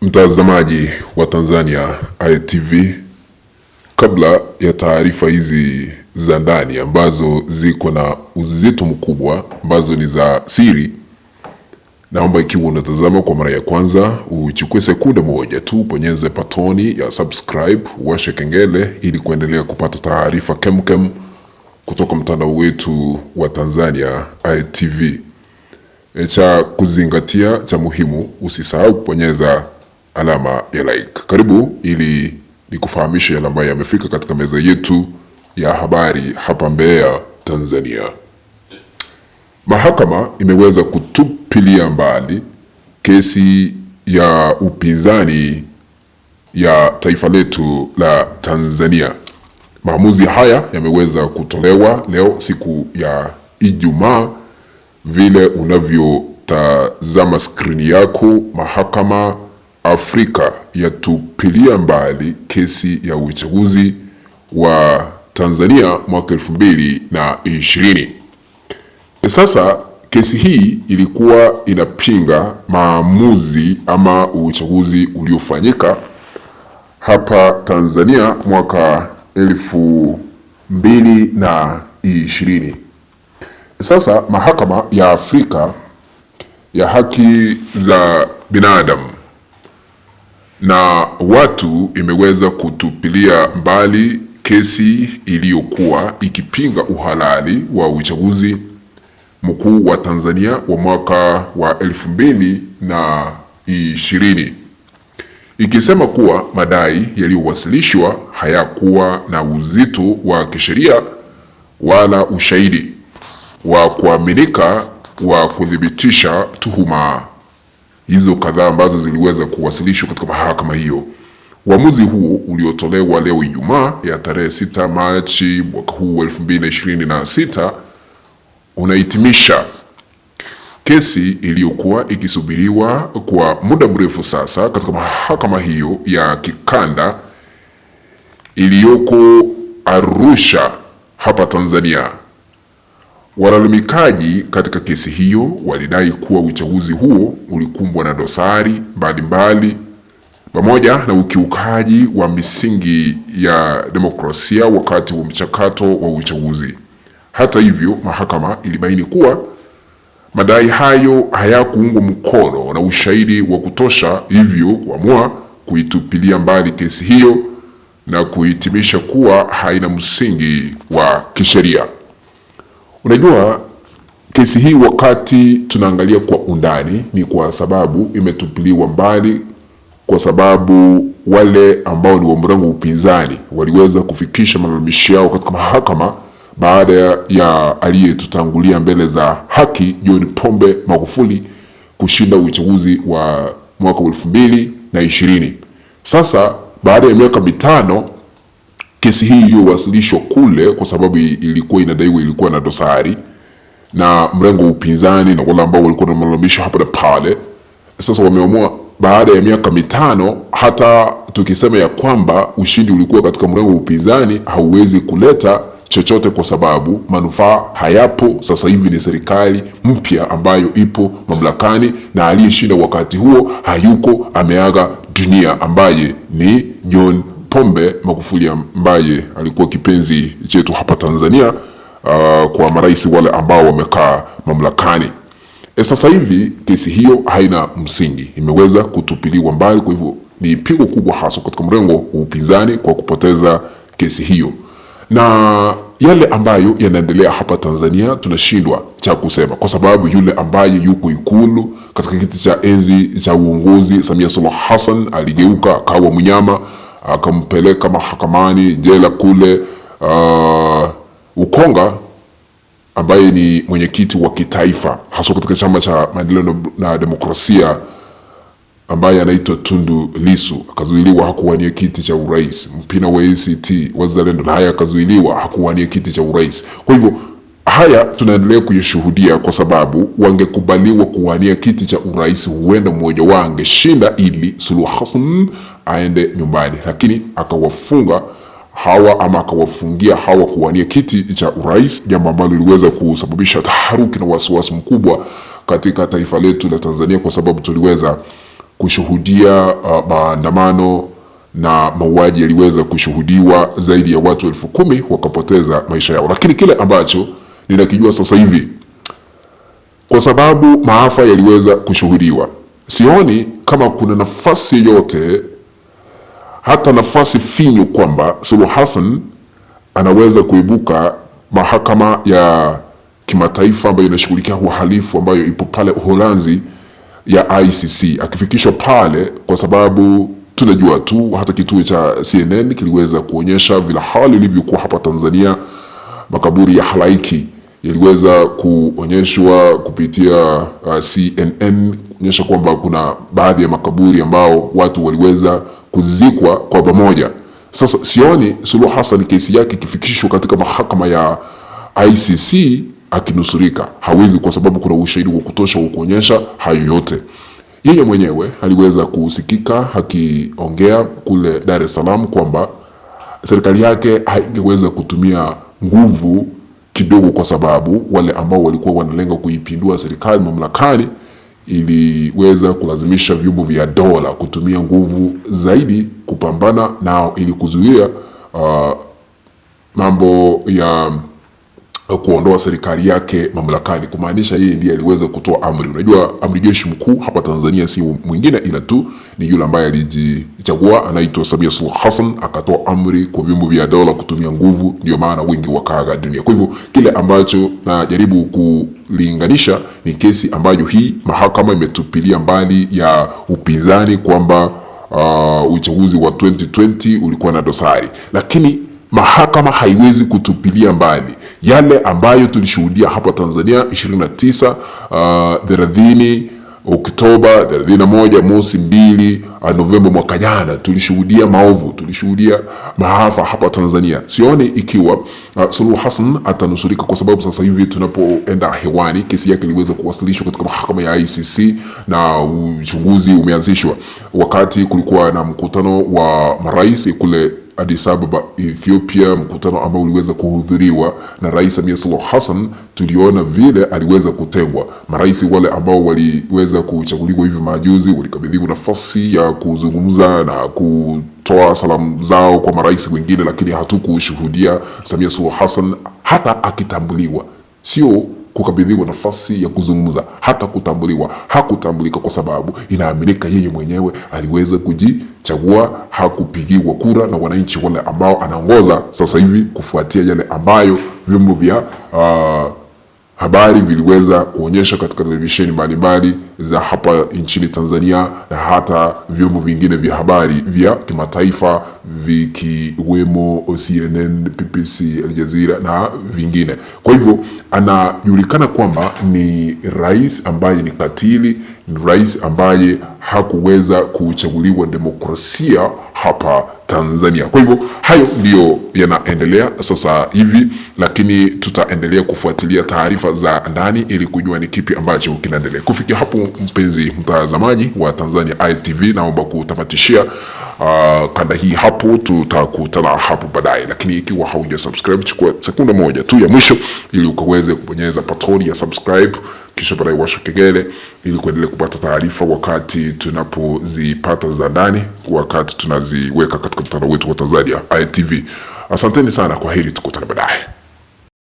Mtazamaji wa Tanzania ITV, kabla ya taarifa hizi za ndani ambazo ziko na uzito mkubwa, ambazo ni za siri, naomba ikiwa unatazama kwa mara ya kwanza uchukue sekunde moja tu, bonyeze patoni ya subscribe, washe kengele ili kuendelea kupata taarifa kemkem kutoka mtandao wetu wa Tanzania ITV. Cha kuzingatia, cha muhimu, usisahau kubonyeza alama ya like. Karibu ili nikufahamishe yale ambayo yamefika katika meza yetu ya habari hapa Mbeya, Tanzania. Mahakama imeweza kutupilia mbali kesi ya upinzani ya taifa letu la Tanzania. Maamuzi haya yameweza kutolewa leo siku ya Ijumaa. Vile unavyotazama skrini yako, Mahakama Afrika yatupilia mbali kesi ya uchaguzi wa Tanzania mwaka 2020. Sasa kesi hii ilikuwa inapinga maamuzi ama uchaguzi uliofanyika hapa Tanzania mwaka 2020. Sasa Mahakama ya Afrika ya haki za binadamu na watu imeweza kutupilia mbali kesi iliyokuwa ikipinga uhalali wa uchaguzi mkuu wa Tanzania wa mwaka wa 2020, ikisema kuwa madai yaliyowasilishwa hayakuwa na uzito wa kisheria wala ushahidi wa kuaminika wa kuthibitisha tuhuma hizo kadhaa ambazo ziliweza kuwasilishwa katika mahakama hiyo. Uamuzi huo uliotolewa leo Ijumaa ya tarehe 6 Machi mwaka huu 2026 unahitimisha kesi iliyokuwa ikisubiriwa kwa muda mrefu sasa katika mahakama hiyo ya kikanda iliyoko Arusha hapa Tanzania. Walalamikaji katika kesi hiyo walidai kuwa uchaguzi huo ulikumbwa na dosari mbalimbali pamoja na ukiukaji wa misingi ya demokrasia wakati wa mchakato wa uchaguzi. Hata hivyo, mahakama ilibaini kuwa madai hayo hayakuungwa mkono na ushahidi wa kutosha, hivyo kuamua kuitupilia mbali kesi hiyo na kuhitimisha kuwa haina msingi wa kisheria. Unajua, kesi hii wakati tunaangalia kwa undani ni kwa sababu imetupiliwa mbali kwa sababu wale ambao ni wa mrengo upinzani waliweza kufikisha malalamishi yao katika mahakama baada ya aliyetutangulia mbele za haki John Pombe Magufuli kushinda uchaguzi wa mwaka 2020. Sasa baada ya miaka mitano kesi hii iliyowasilishwa kule, kwa sababu ilikuwa inadaiwa ilikuwa na dosari na mrengo upinzani na wale ambao walikuwa na malalamishi hapa na pale, sasa wameamua baada ya miaka mitano, hata tukisema ya kwamba ushindi ulikuwa katika mrengo upinzani, hauwezi kuleta chochote kwa sababu manufaa hayapo. Sasa hivi ni serikali mpya ambayo ipo mamlakani na aliyeshinda wakati huo hayuko, ameaga dunia, ambaye ni John Pombe Magufuli ambaye alikuwa kipenzi chetu hapa Tanzania kwa marais wale ambao wamekaa mamlakani. Sasa hivi kesi hiyo haina msingi, imeweza kutupiliwa mbali. Kwa hivyo ni pigo kubwa hasa katika mrengo wa upinzani kwa kupoteza kesi hiyo, na yale ambayo yanaendelea hapa Tanzania tunashindwa cha kusema, kwa sababu yule ambaye yuko Ikulu katika kiti cha enzi cha uongozi, Samia Suluhu Hassan, aligeuka akawa mnyama, akampeleka mahakamani jela kule Ukonga, ambaye ni mwenyekiti wa kitaifa hasa katika chama cha maendeleo na demokrasia ambaye anaitwa Tundu Lissu, akazuiliwa hakuwania kiti cha urais. Mpina wa ACT Wazalendo haya akazuiliwa hakuwania kiti cha urais. Kwa hivyo haya tunaendelea kuyashuhudia kwa sababu wangekubaliwa kuwania kiti cha urais, huenda mmoja wao angeshinda ili Suluhu Hassan aende nyumbani, lakini akawafunga hawa ama akawafungia hawa kuwania kiti cha urais, jambo ambalo liliweza kusababisha taharuki na wasiwasi mkubwa katika taifa letu la Tanzania, kwa sababu tuliweza kushuhudia maandamano na mauaji yaliweza kushuhudiwa, zaidi ya watu 10,000 wakapoteza maisha yao. Lakini kile ambacho ninakijua sasa hivi, kwa sababu maafa yaliweza kushuhudiwa, sioni kama kuna nafasi yote, hata nafasi finyu, kwamba Suluhu Hassan anaweza kuibuka mahakama ya kimataifa ambayo inashughulikia uhalifu ambayo ipo pale Uholanzi ya ICC akifikishwa pale, kwa sababu tunajua tu hata kituo cha CNN kiliweza kuonyesha vile hali ilivyokuwa hapa Tanzania. Makaburi ya halaiki yaliweza kuonyeshwa kupitia CNN, kuonyesha kwamba kuna baadhi ya makaburi ambao watu waliweza kuzikwa kwa pamoja. Sasa sioni Suluhu Hassan kesi yake ikifikishwa katika mahakama ya ICC akinusurika. Hawezi, kwa sababu kuna ushahidi wa kutosha wa kuonyesha hayo yote. Yeye mwenyewe aliweza kusikika akiongea kule Dar es Salaam kwamba serikali yake haingeweza kutumia nguvu kidogo, kwa sababu wale ambao walikuwa wanalenga kuipindua serikali mamlakani iliweza kulazimisha vyombo vya dola kutumia nguvu zaidi kupambana nao ili kuzuia mambo ya kuondoa serikali yake mamlakani, kumaanisha yeye ndiye aliweza kutoa amri. Unajua amri jeshi mkuu hapa Tanzania si mwingine ila tu ni yule ambaye alijichagua, anaitwa Samia Suluhu Hassan, akatoa amri kwa vyombo vya dola kutumia nguvu, ndio maana wengi wakaaga dunia. Kwa hivyo kile ambacho najaribu kulinganisha ni kesi ambayo hii mahakama imetupilia mbali ya upinzani kwamba uchaguzi wa 2020 ulikuwa na dosari, lakini mahakama haiwezi kutupilia mbali yale ambayo tulishuhudia hapa Tanzania 29, 30 Oktoba, 31, mosi, 2 Novemba mwaka jana. Tulishuhudia maovu, tulishuhudia maafa hapa Tanzania. Sioni ikiwa Suluhu Hassan atanusurika, kwa sababu sasa hivi tunapoenda hewani kesi yake iliweza kuwasilishwa katika mahakama ya ICC na uchunguzi umeanzishwa. Wakati kulikuwa na mkutano wa marais kule Addis Ababa, Ethiopia, mkutano ambao uliweza kuhudhuriwa na Rais Samia Suluhu Hassan, tuliona vile aliweza kutengwa. Marais wale ambao waliweza kuchaguliwa hivi majuzi walikabidhiwa nafasi ya kuzungumza na kutoa salamu zao kwa marais wengine, lakini hatukushuhudia Samia Suluhu Hassan hata akitambuliwa. Sio kukabidhiwa nafasi ya kuzungumza, hata kutambuliwa. Hakutambulika kwa sababu inaaminika yeye mwenyewe aliweza kujichagua, hakupigiwa kura na wananchi wale ambao anaongoza sasa hivi, kufuatia yale ambayo vyombo vya habari viliweza kuonyesha katika televisheni mbalimbali za hapa nchini Tanzania na hata vyombo vingine vya habari vya kimataifa vikiwemo CNN, BBC, Al Jazeera na vingine. Kwa hivyo anajulikana kwamba ni rais ambaye ni katili, ni rais ambaye hakuweza kuchaguliwa demokrasia hapa Tanzania. Kwa hivyo hayo ndiyo yanaendelea sasa hivi, lakini tutaendelea kufuatilia taarifa za ndani ili kujua ni kipi ambacho kinaendelea. Kufikia hapo, mpenzi mtazamaji wa Tanzania Eye TV, naomba kutamatishia kanda hii hapo. Tutakutana hapo baadaye, lakini ikiwa hauja subscribe, chukua sekunde moja tu ya mwisho ili ukaweze kubonyeza patoni ya subscribe, kisha baadaye washa kengele ili kuendelea kupata taarifa wakati tunapozipata za ndani, wakati tunaziweka katika mtandao wetu wa Tanzania Eye TV. Asanteni sana, kwa heri, tukutane baadaye.